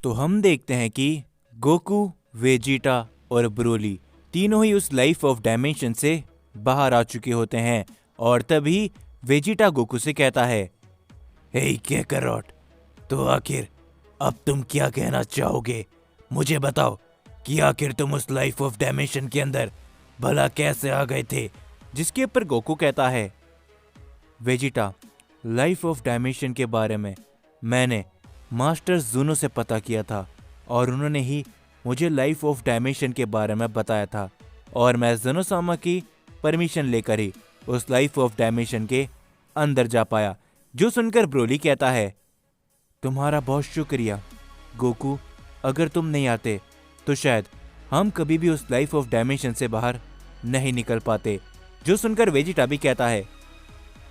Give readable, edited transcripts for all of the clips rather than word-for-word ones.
तो हम देखते हैं कि गोकू, वेजिटा और ब्रोली तीनों ही उस लाइफ ऑफ डायमेंशन से बाहर आ चुके होते हैं। और तभी वेजिटा गोकू से कहता है, हे काकारोट, तो आखिर अब तुम क्या कहना चाहोगे? मुझे बताओ कि आखिर तुम उस लाइफ ऑफ डायमेंशन के अंदर भला कैसे आ गए थे? जिसके ऊपर गोकू कहता है, वेजिटा, लाइफ ऑफ डायमेंशन के बारे में मैंने मास्टर जूनो से पता किया था और उन्होंने ही मुझे लाइफ ऑफ डायमेंशन के बारे में बताया था और मैं ज़ेनोसामा की परमिशन लेकर ही उस लाइफ ऑफ डायमेंशन के अंदर जा पाया। जो सुनकर ब्रोली कहता है, तुम्हारा बहुत शुक्रिया गोकू, अगर तुम नहीं आते तो शायद हम कभी भी उस लाइफ ऑफ डायमेंशन से बाहर नहीं निकल पाते। जो सुनकर वेजिटा भी कहता है,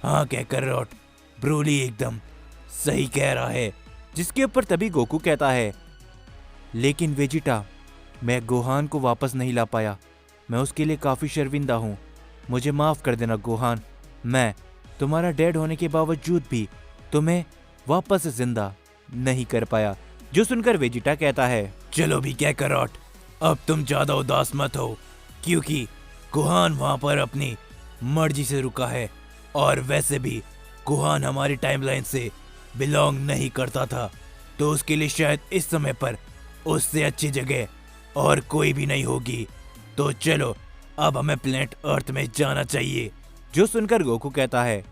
हाँ काकारोट, ब्रोली एकदम सही कह रहा है। जिसके ऊपर तभी गोकू कहता है, लेकिन वेजिटा, मैं गोहान को वापस नहीं ला पाया, मैं उसके लिए काफ़ी शर्मिंदा हूँ, मुझे माफ़ कर देना गोहान। मैं तुम्हारा डेड होने के बावजूद भी तुम्हें वापस जिंदा नहीं कर पाया। जो सुनकर वेजिटा कहता है, चलो भी काकारोट, अब तुम ज़्यादा उदास मत हो, क्योंकि गोहान वहाँ पर अपनी मर्जी से रुका है और वैसे भी गोहान हमारी टाइमलाइन से बिलोंग नहीं करता था, तो उसके लिए शायद इस समय पर उससे अच्छी जगह और कोई भी नहीं होगी। तो चलो अब हमें प्लेनेट अर्थ में जाना चाहिए। जो सुनकर गोकू कहता है,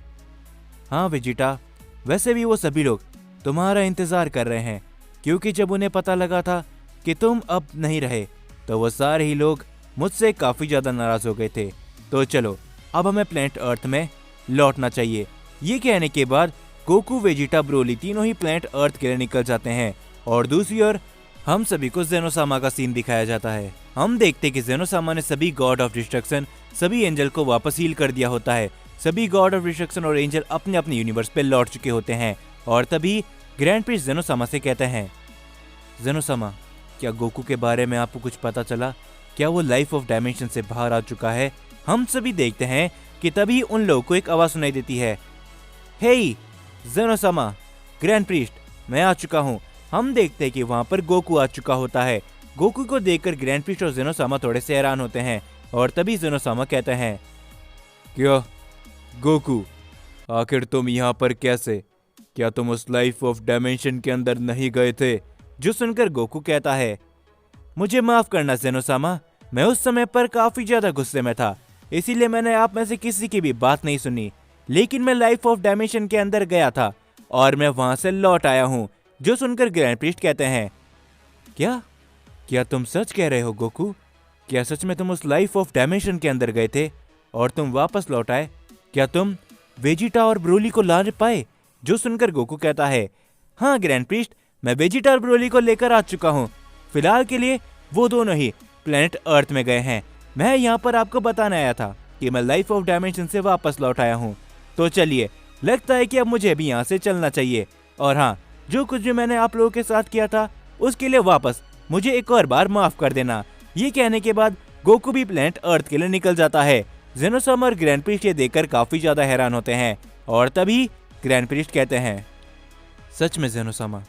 हाँ वेजिटा, वैसे भी वो सभी लोग तुम्हारा इंतजार कर रहे हैं, क्योंकि जब उन्हें पता लगा था कि तुम अब नहीं रहे तो वो सारे ही लोग मुझसे काफ़ी ज़्यादा नाराज़ हो गए थे। तो चलो अब हमें प्लेनेट अर्थ में लौटना चाहिए। ये कहने के बाद गोकू, वेजिटा, ब्रोली तीनों ही प्लेनेट अर्थ के लिए निकल जाते हैं और दूसरी ओर हम सभी को ज़ेनोसामा का सीन दिखाया जाता है। हम देखते हैं कि ज़ेनोसामा ने सभी गॉड ऑफ डिस्ट्रक्शन, सभी एंजल को वापस हील कर दिया होता है। सभी गॉड ऑफ डिस्ट्रक्शन और एंजल अपने अपने यूनिवर्स पे लौट चुके होते हैं और तभी ग्रैंड प्रिंस ज़ेनोसामा से कहते हैं, ज़ेनोसामा, क्या गोकू के बारे में आपको कुछ पता चला? क्या वो लाइफ ऑफ डायमेंशन से बाहर आ चुका है? हम सभी देखते हैं कि तभी उन लोगों को एक आवाज़ सुनाई देती है, हे ज़ेनोसामा, ग्रैंड प्रिस्ट, मैं आ चुका हूँ। हम देखते हैं कि वहाँ पर गोकू आ चुका होता है। गोकू को देखकर ग्रैंड प्रिस्ट और ज़ेनोसामा थोड़े से हैरान होते हैं और तभी ज़ेनोसामा कहते हैं, क्या गोकू, आखिर तुम यहाँ पर कैसे? क्या तुम उस लाइफ ऑफ डायमेंशन के अंदर नहीं गए थे? जो सुनकर गोकू कहता है, मुझे माफ़ करना ज़ेनोसामा, मैं उस समय पर काफ़ी ज़्यादा गुस्से में था, इसीलिए मैंने आप में से किसी की भी बात नहीं सुनी, लेकिन मैं लाइफ ऑफ डायमेंशन के अंदर गया था और मैं वहाँ से लौट आया हूँ। जो सुनकर ग्रैंड प्रिस्ट कहते हैं, क्या तुम सच कह रहे हो गोकू? क्या सच में तुम उस लाइफ ऑफ डायमेंशन के अंदर गए थे और तुम वापस लौट आए? क्या तुम वेजिटा और ब्रोली को ला पाए? जो सुनकर गोकू कहता है, हाँ ग्रैंड प्रिस्ट, मैं वेजिटा और ब्रोली को लेकर आ चुका हूँ। फिलहाल के लिए वो दोनों ही प्लेनेट अर्थ में गए हैं। मैं यहाँ पर आपको बताने आया था कि मैं लाइफ ऑफ डायमेंशन से वापस लौट आया हूँ। तो चलिए, लगता है कि अब मुझे भी यहाँ से चलना चाहिए। और हाँ, जो कुछ भी मैंने आप लोगों के साथ किया था उसके लिए वापस मुझे एक और बार माफ कर देना। ये कहने के बाद गोकू भी प्लेनेट अर्थ के लिए निकल जाता है। ज़ेनोसामा और ग्रैंड प्रिस्ट ये देखकर काफी ज्यादा हैरान होते हैं और तभी ग्रैंड प्रिस्ट कहते हैं, सच में ज़ेनोसामा,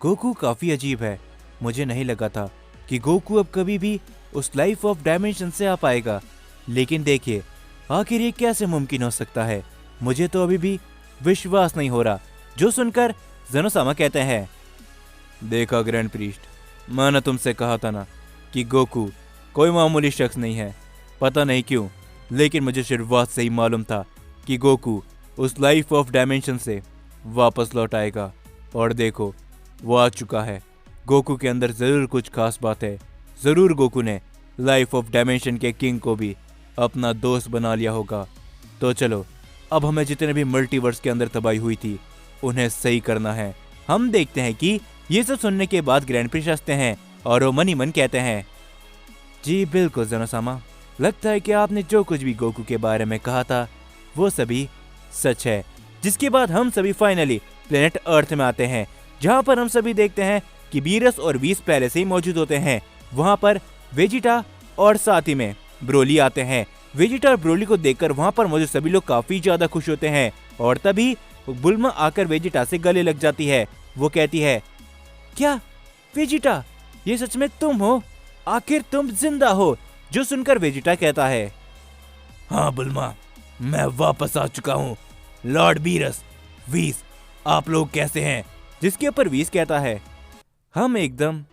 गोकू काफी अजीब है। मुझे नहीं लगा था कि गोकू अब कभी भी उस लाइफ ऑफ डायमेंशन से आ पाएगा, लेकिन देखिए आखिर ये कैसे मुमकिन हो सकता है? मुझे तो अभी भी विश्वास नहीं हो रहा। जो सुनकर ज़ेनोसामा कहते हैं, देखा ग्रैंड प्रिस्ट, मैंने तुमसे कहा था ना कि गोकू कोई मामूली शख्स नहीं है। पता नहीं क्यों, लेकिन मुझे शुरुआत से ही मालूम था कि गोकू उस लाइफ ऑफ डायमेंशन से वापस लौट आएगा। और देखो, वो आ चुका है। गोकू के अंदर ज़रूर कुछ खास बात है। ज़रूर गोकू ने लाइफ ऑफ डायमेंशन के किंग को भी अपना दोस्त बना लिया होगा। तो चलो, अब हमें जितने भी मल्टीवर्स के अंदर तबाही हुई थी उन्हें सही करना है। हम देखते हैं कि ये सब सुनने के बाद ग्रैंड प्रिंस हंसते हैं और वो मन ही मन कहते हैं, जी बिल्कुल ज़ेनोसामा, लगता है कि आपने जो कुछ भी गोकू के बारे में कहा था वो सभी सच है। जिसके बाद हम सभी फाइनली प्लेनेट अर्थ में आते हैं, जहां पर हम सभी देखते हैं कि बीरस और वीस पहले से ही मौजूद होते हैं। वहां पर वेजिटा और साथ ही में ब्रोली आते हैं। वेजिटा और ब्रोली को देखकर वहां पर मौजूद सभी लोग काफी ज्यादा खुश होते हैं और तभी बुल्मा आकर वेजिटा से गले लग जाती है। वो कहती है, क्या वेजिटा, ये सच में तुम हो? आखिर तुम जिंदा हो? जो सुनकर वेजिटा कहता है, हाँ बुल्मा, मैं वापस आ चुका हूँ। लॉर्ड बीरस, वीस, आप लोग कैसे हैं? जिसके ऊपर वीस कहता है, हम एकदम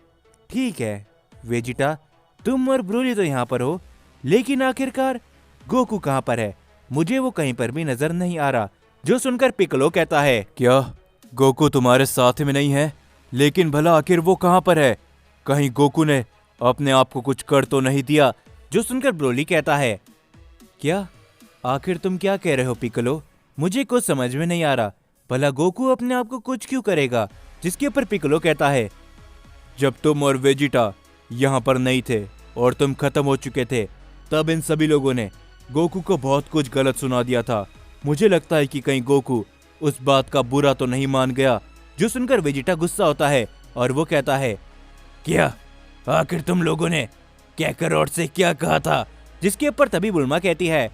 ठीक है। वेजिटा, तुम और ब्रोली तो यहाँ पर हो, लेकिन आखिरकार गोकू कहाँ पर है? मुझे वो कहीं पर भी नजर नहीं आ रहा। जो सुनकर पिक्कोलो कहता है, क्या गोकू तुम्हारे साथ में नहीं है? लेकिन भला आखिर वो कहाँ पर है? कहीं गोकू ने अपने आप को कुछ कर तो नहीं दिया? जो सुनकर ब्रोली कहता है, क्या? आखिर तुम क्या कह रहे हो पिक्कोलो? मुझे कुछ समझ में नहीं आ रहा। भला गोकू अपने आप को कुछ क्यों करेगा? जिसके ऊपर पिक्कोलो कहता है, जब तुम और वेजिटा यहाँ पर नहीं थे और तुम खत्म हो चुके थे, तब इन सभी लोगों ने गोकू को बहुत कुछ गलत सुना दिया था। मुझे लगता है कि कहीं गोकू उस बात का बुरा तो नहीं मान गया। जो सुनकर वेजिटा गुस्सा होता है और वो कहता है, क्या? आखिर तुम लोगों ने कैकरॉट से क्या कहा था? जिसके ऊपर तभी बुल्मा कहती है,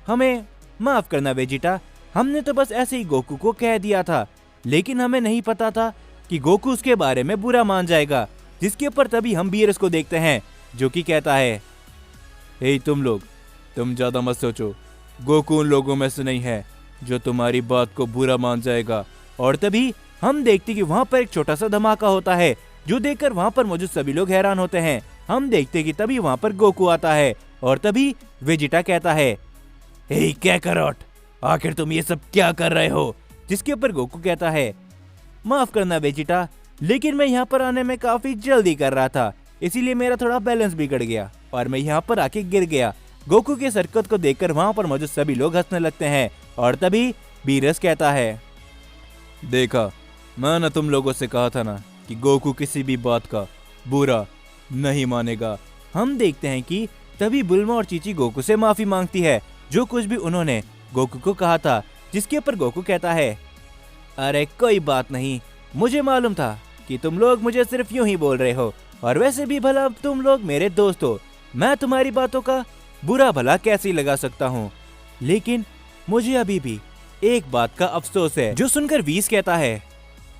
हमें माफ करना वेजिटा, हमने तो बस ऐसे ही गोकू को कह दिया था, लेकिन हमें नहीं पता था कि गोकू उसके बारे में बुरा मान जाएगा। जिसके ऊपर तभी हम बीरस को देखते हैं, जो कि कहता है, हे तुम लोग, तुम ज्यादा मत सोचो। गोकू उन लोगों में से नहीं है जो तुम्हारी बात को बुरा मान जाएगा। और तभी हम देखते कि वहां पर एक छोटा सा धमाका होता है, जो देखकर वहां पर मौजूद सभी लोग हैरान होते हैं। हम देखते कि तभी वहां पर गोकू आता है और तभी वेजिटा कहता है, हे कैकरॉट, आखिर तुम ये सब क्या कर रहे हो? जिसके ऊपर गोकू कहता है, माफ करना वेजिटा, लेकिन मैं यहाँ पर आने में काफी जल्दी कर रहा था, इसीलिए मेरा थोड़ा बैलेंस बिगड़ गया और मैं यहाँ पर आके गिर गया। गोकू की हरकत को देखकर वहां पर मौजूद सभी लोग हंसने लगते हैं और तभी बीरस कहता है, देखा, मैंने तुम लोगों से कहा था ना कि गोकू किसी भी बात का बुरा नहीं मानेगा। हम देखते हैं कि तभी बुल्मा और चीची गोकू से माफी मांगती है, जो कुछ भी उन्होंने गोकू को कहा था। जिसके ऊपर गोकू कहता है, अरे कोई बात नहीं, मुझे मालूम था कि तुम लोग मुझे सिर्फ यूं ही बोल रहे हो, और वैसे भी भला तुम लोग मेरे दोस्त हो, मैं तुम्हारी बातों का बुरा भला कैसे लगा सकता हूँ। लेकिन मुझे अभी भी एक बात का अफसोस है। जो सुनकर वीस कहता है,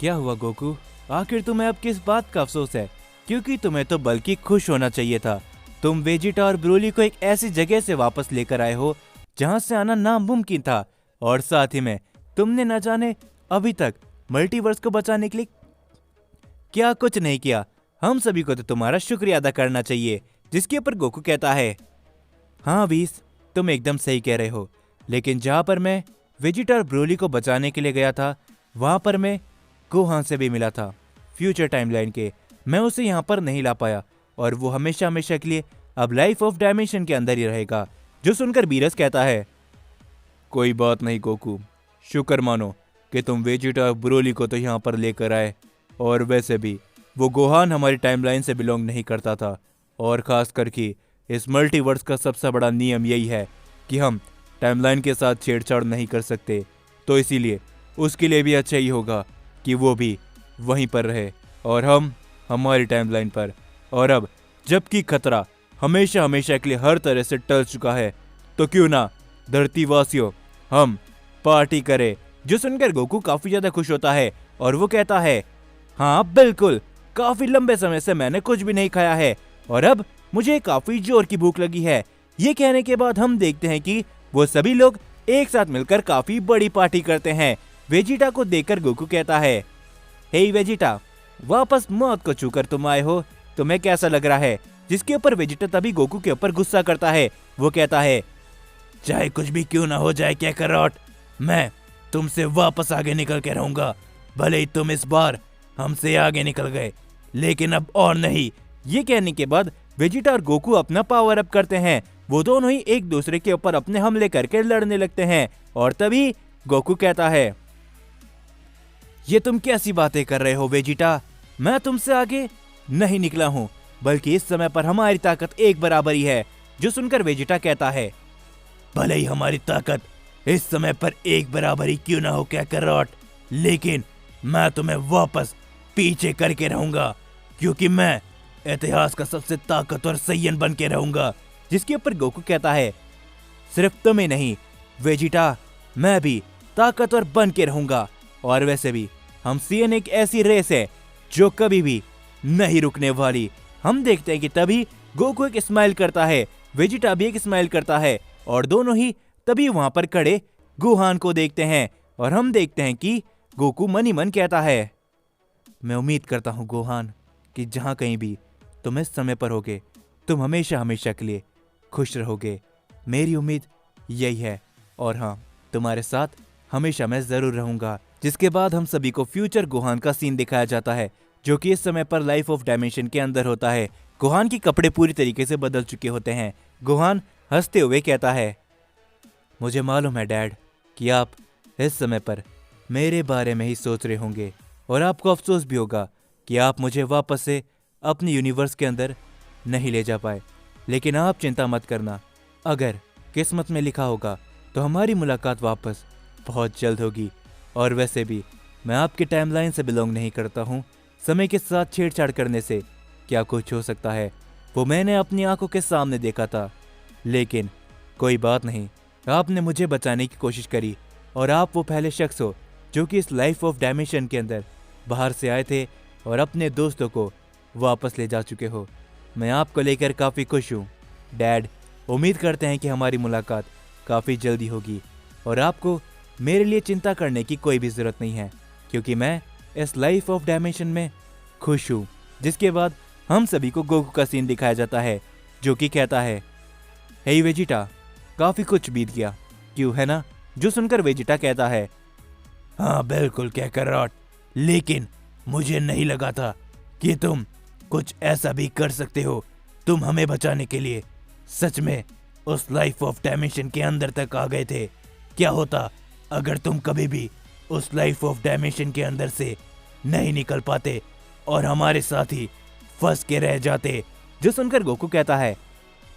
क्या हुआ गोकू? आखिर तुम्हें अब किस बात का अफसोस है? क्योंकि तुम्हें तो बल्कि खुश होना चाहिए था। तुम वेजिटा और ब्रोली को एक ऐसी जगह से वापस लेकर आए हो जहां से आना नामुमकिन था, और साथ ही में तुमने न जाने अभी तक मल्टीवर्स को बचाने के लिए क्या कुछ नहीं किया। हम सभी को तो तुम्हारा शुक्रिया अदा करना चाहिए। जिसके ऊपर गोकू कहता है, हाँ वीस, तुम एकदम सही कह रहे हो, लेकिन जहां पर मैं वेजिटा और ब्रोली को बचाने के लिए गया था, वहां पर मैं गोहान से भी मिला था, फ्यूचर टाइमलाइन के। मैं उसे यहाँ पर नहीं ला पाया और वो हमेशा हमेशा के लिए अब लाइफ ऑफ डायमेंशन के अंदर ही रहेगा। जो सुनकर बीरस कहता है, कोई बात नहीं गोकू, शुक्र मानो कि तुम वेजिटा और ब्रोली को तो यहाँ पर लेकर आए, और वैसे भी वो गोहान हमारी टाइमलाइन से बिलोंग नहीं करता था, और खास करके इस मल्टीवर्स का सबसे बड़ा नियम यही है कि हम टाइमलाइन के साथ छेड़छाड़ नहीं कर सकते, तो इसीलिए उसके लिए भी अच्छा ही होगा कि वो भी वहीं पर रहे और हम हमारी टाइमलाइन पर। और अब जबकि खतरा हमेशा हमेशा के लिए हर तरह से टल चुका है, तो क्यों ना धरतीवासियों हम पार्टी करें। जो सुनकर गोकू काफी ज्यादा खुश होता है और वो कहता है, हाँ बिल्कुल, काफी लंबे समय से मैंने कुछ भी नहीं खाया है और अब मुझे काफी जोर की भूख लगी है। ये कहने के बाद हम देखते हैं कि वो सभी लोग एक साथ मिलकर काफी बड़ी पार्टी करते हैं। वेजिटा को देखकर गोकू कहता है, हे वेजिटा, वापस मौत को छूकर तुम आए हो, तुम्हें कैसा लग रहा है? जिसके ऊपर वेजिटा तभी गोकू के ऊपर गुस्सा करता है। वो कहता है, चाहे कुछ भी क्यों ना हो जाए कैकरॉट, मैं तुमसे वापस आगे निकल के रहूंगा। भले ही तुम इस बार हमसे आगे निकल गए, लेकिन अब और नहीं। ये कहने के बाद वेजिटा और गोकू अपना पावर अप करते हैं। वो दोनों ही एक दूसरे के ऊपर अपने हमले करके लड़ने लगते हैं और तभी गोकू कहता है, ये तुम कैसी बातें कर रहे हो वेजिटा? मैं तुमसे आगे नहीं निकला हूँ, बल्कि इस समय पर हमारी ताकत एक बराबर ही है। जो सुनकर वेजिटा कहता है, भले ही हमारी ताकत इस समय पर एक बराबर ही क्यों ना हो कैकरॉट, लेकिन मैं तुम्हें वापस पीछे करके रहूंगा, क्योंकि मैं इतिहास का सबसे ताकतवर सैयन बन के रहूंगा। जिसके ऊपर गोकू कहता है, सिर्फ तुम्हें नहीं वेजिटा, मैं भी ताकतवर बन के रहूंगा। और वैसे भी हम सीएन एक ऐसी रेस है जो कभी भी नहीं रुकने वाली। हम देखते हैं कि तभी गोकू एक स्माइल करता है, वेजिटा भी एक स्माइल करता है और दोनों ही तभी वहां पर खड़े गोहान को देखते हैं और हम देखते हैं कि गोकू मन ही मन कहता है, मैं उम्मीद करता हूँ गोहान कि जहाँ कहीं भी तुम इस समय पर होगे तुम हमेशा हमेशा के लिए खुश रहोगे। मेरी उम्मीद यही है और हाँ, तुम्हारे साथ हमेशा मैं जरूर रहूंगा। जिसके बाद हम सभी को फ्यूचर गोहान का सीन दिखाया जाता है जो कि इस समय पर लाइफ ऑफ डायमेंशन के अंदर होता है। गोहान के कपड़े पूरी तरीके से बदल चुके होते हैं। गोहान हंसते हुए कहता है, मुझे मालूम है डैड कि आप इस समय पर मेरे बारे में ही सोच रहे होंगे और आपको अफसोस भी होगा कि आप मुझे वापस से अपने यूनिवर्स के अंदर नहीं ले जा पाए। लेकिन आप चिंता मत करना, अगर किस्मत में लिखा होगा तो हमारी मुलाकात वापस बहुत जल्द होगी। और वैसे भी मैं आपके टाइमलाइन से बिलोंग नहीं करता हूँ। समय के साथ छेड़छाड़ करने से क्या कुछ हो सकता है वो मैंने अपनी आंखों के सामने देखा था। लेकिन कोई बात नहीं, आपने मुझे बचाने की कोशिश करी और आप वो पहले शख्स हो जो कि इस लाइफ ऑफ डायमेंशन के अंदर बाहर से आए थे और अपने दोस्तों को वापस ले जा चुके हो। मैं आपको लेकर काफ़ी खुश हूँ डैड। उम्मीद करते हैं कि हमारी मुलाकात काफ़ी जल्दी होगी और आपको मेरे लिए चिंता करने की कोई भी ज़रूरत नहीं है क्योंकि मैं इस लाइफ ऑफ डायमेंशन में खुश हूँ। जिसके बाद हम सभी को गोकू का सीन दिखाया जाता है जो कि कहता है, हे वेजिटा, काफ़ी कुछ बीत गया, क्यों है ना? जो सुनकर वेजिटा कहता है, हाँ बिल्कुल कैकरॉट, लेकिन मुझे नहीं लगा था कि तुम कुछ ऐसा भी कर सकते हो। तुम हमें बचाने के लिए सच में उस लाइफ ऑफ डायमेंशन के अंदर तक आ गए थे। क्या होता अगर तुम कभी भी उस लाइफ ऑफ डायमेंशन के अंदर से नहीं निकल पाते और हमारे साथ ही फंस के रह जाते? जो सुनकर गोकू कहता है,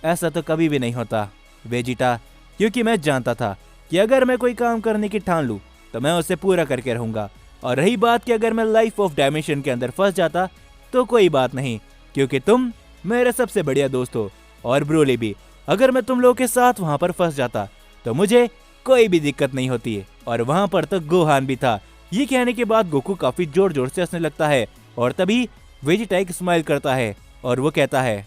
ऐसा तो कभी भी नहीं होता वेजिटा, क्योंकि मैं जानता था कि अगर मैं कोई काम करने की ठान लूं तो मैं उसे पूरा करके रहूंगा। और रही बात कि अगर मैं लाइफ ऑफ डायमेंशन के अंदर फंस जाता तो कोई बात नहीं, क्योंकि तुम मेरे सबसे बढ़िया दोस्त हो। और ब्रोली भी, अगर मैं तुम लोगों के साथ वहां पर फंस जाता तो मुझे कोई भी दिक्कत नहीं होती है। और वहां पर तो गोहान भी था। ये कहने के बाद गोकू काफी जोर जोर से हंसने लगता है और तभी वेजिटा एक स्माइल करता है और वो कहता है,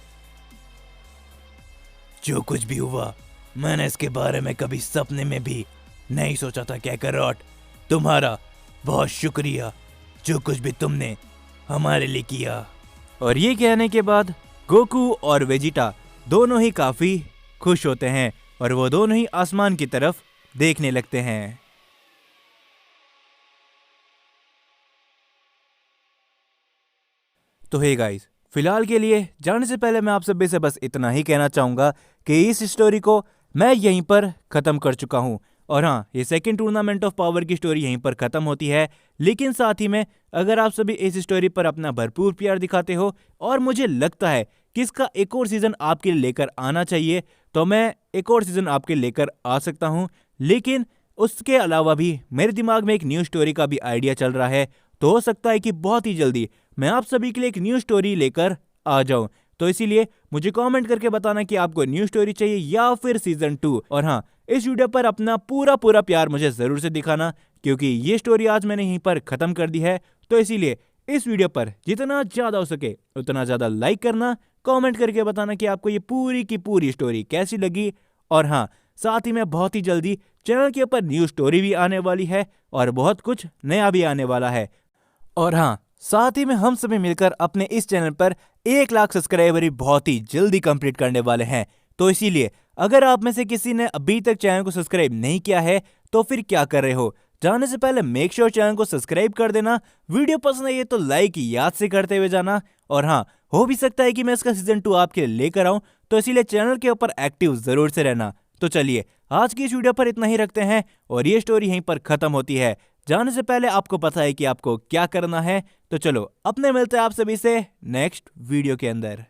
जो कुछ भी हुआ मैंने इसके बारे में कभी सपने में भी नहीं सोचा था कैकरॉट। तुम्हारा बहुत शुक्रिया जो कुछ भी तुमने हमारे लिए किया। और ये कहने के बाद गोकू और वेजिटा दोनों ही काफी खुश होते हैं और वो दोनों ही आसमान की तरफ देखने लगते हैं। तो हे गाइस, फिलहाल के लिए जाने से पहले मैं आप सभी से बस इतना ही कहना चाहूंगा कि इस स्टोरी को मैं यहीं पर खत्म कर चुका हूं। और हाँ, ये सेकंड टूर्नामेंट ऑफ पावर की स्टोरी यहीं पर खत्म होती है। लेकिन साथ ही में अगर आप सभी इस स्टोरी पर अपना भरपूर प्यार दिखाते हो और मुझे लगता है कि इसका एक और सीजन आपके लिए लेकर आना चाहिए, तो मैं एक और सीजन आपके लेकर आ सकता हूं। लेकिन उसके अलावा भी मेरे दिमाग में एक न्यू स्टोरी का भी आइडिया चल रहा है, तो हो सकता है कि बहुत ही जल्दी मैं आप सभी के लिए एक न्यू स्टोरी लेकर आ जाऊं। तो इसीलिए मुझे कमेंट करके बताना कि आपको न्यू स्टोरी चाहिए या फिर सीजन 2। और हाँ, इस वीडियो पर अपना पूरा प्यार मुझे जरूर से दिखाना, क्योंकि ये स्टोरी आज मैंने यहीं पर खत्म कर दी है। तो इसीलिए इस वीडियो पर जितना ज्यादा हो सके उतना ज्यादा लाइक करना, कमेंट करके बताना कि आपको ये पूरी की पूरी स्टोरी कैसी लगी। और हाँ, साथ ही में बहुत ही जल्दी चैनल के ऊपर न्यू स्टोरी भी आने वाली है और बहुत कुछ नया भी आने वाला है। और हाँ, साथ ही में हम सभी मिलकर अपने इस चैनल पर 1 लाख सब्सक्राइबर भी बहुत ही जल्दी कंप्लीट करने वाले हैं। तो इसीलिए अगर आप में से किसी ने अभी तक चैनल को सब्सक्राइब नहीं किया है तो फिर क्या कर रहे हो? जाने से पहले मेक श्योर चैनल को सब्सक्राइब कर देना। वीडियो पसंद आई तो लाइक याद से करते हुए जाना। और हाँ, हो भी सकता है कि मैं इसका सीजन 2 आपके लिए लेकर आऊं, तो इसीलिए चैनल के ऊपर एक्टिव जरूर से रहना। तो चलिए, आज की इस वीडियो पर इतना ही रखते हैं और ये स्टोरी यहीं पर खत्म होती है। जाने से पहले आपको पता है कि आपको क्या करना है, तो चलो अपने मिलते हैं आप सभी से नेक्स्ट वीडियो के अंदर।